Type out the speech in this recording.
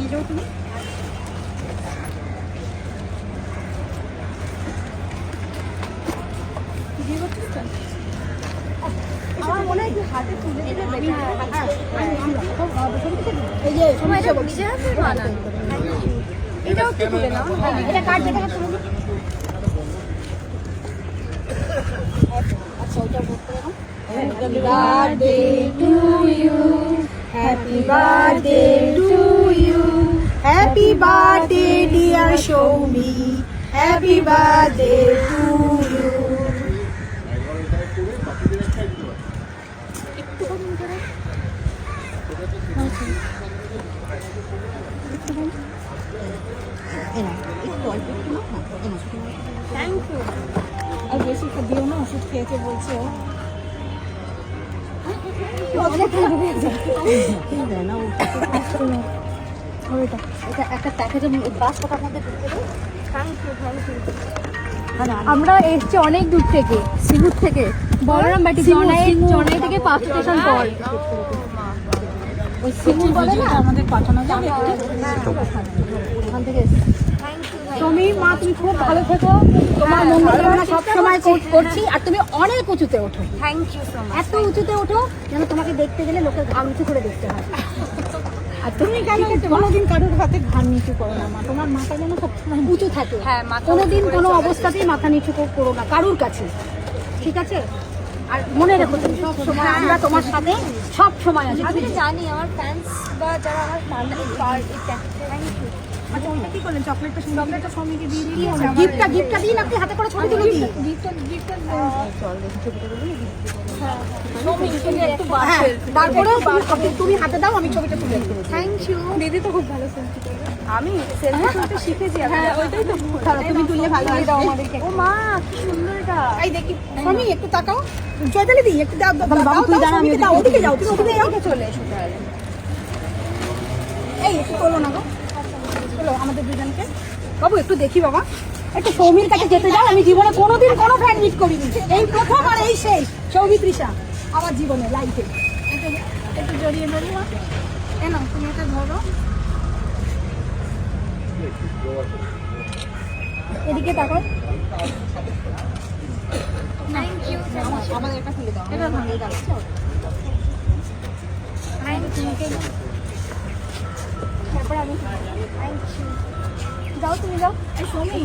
নিয়ে যাও তুমি। আমার মনে হয় কি হাতে তুলে দিলে এই যে সমস্যা বলছি এটাও একটু তুলে নাও, এটা কাট থেকে তুলে দিই। আচ্ছা ওইটা বলতে পারো। Happy birthday to you, happy birthday to you, happy birthday dear Shomi, happy birthday to you. Thank you. আর বেশি দিও না, ওষুধ খেয়েছে বলছে ও। আমরা এসছি অনেক দূর থেকে, সিঙ্গুর থেকে, বলরাম বাটি জনাই থেকে 5 স্টেশন পর। ওই সিঙ্গুর বলে না আমাদের পাঠানো যাবে ওখান থেকে। তুমি মা তুমি খুব ভালো থেকো, তোমার মঙ্গল কামনা সবসময় করছি। আর তুমি অনেক উঁচুতে ওঠো। Thank you so much. এত উঁচুতে ওঠো যেন তোমাকে দেখতে গেলে লোকের ঘাড় উঁচু করে দেখতে হয়। আর তুমি কোনোদিন কারোর হাতে ঘাড় নিচু করো না মা, তোমার মাথা যেন সবসময় উঁচু থাকে। হ্যাঁ, কোনোদিন কোনো অবস্থাতেই মাথা নিচু করো না কারুর কাছে, ঠিক আছে? আর মনে রেখো তুমি সব সময় আমরা তোমার সাথে সব সময় আছি। আমি জানি আমার ফ্যান্স বা যারা আমার থ্যাংক ইউ। আচ্ছা ওটা কি করলেন? চকলেটটা সৌমিকে দিয়ে দিয়েছি। গিফটটা দিন, আপনি হাতে করে ছবি তুলে দিন। গিফটটা চল দেখি ছবিটা তুলে দিই। হ্যাঁ একটু তারপরে তুমি হাতে দাও, আমি ছবিটা তুলে দিই। Thank you. দিদি তো খুব ভালো সেলফি তোলে। আমি সেলফি তুলতে শিখেছি। হ্যাঁ ওইটাই তো ভালো, তুমি তুললে ভালো হয়। দাও আমাদেরকে। ও মা কি সুন্দর এটা। এই দেখি সৌমি একটু তাকাও। জয়তালি দিই একটু দাও। বাবু তুই দাঁড়া, আমি ওদিকে যাও, তুমি ওদিকে যাও। চলে এসো তাহলে। এই একটু তোলো না গো, আমাদের দুজনকে। বাবু একটু দেখি বাবা, একটু সৌমির কাছে যেতে যাও। আমি জীবনে কোনোদিন কোনো ফ্যান মিট করিনি, এই প্রথম আর এই শেষ। সৌমিত্রিষা আমার জীবনে লাইফে। একটু জড়িয়ে ধরি মা, এ নাও তুমি এটা ধরো। এদিকে তাকাও। Thank you. আমাদের এটা খুলে দাও, এটা ভালো লাগছে। Thank you. তারপর আমি থ্যাংক ইউ। যাও তুমি যাও। এই সৌমি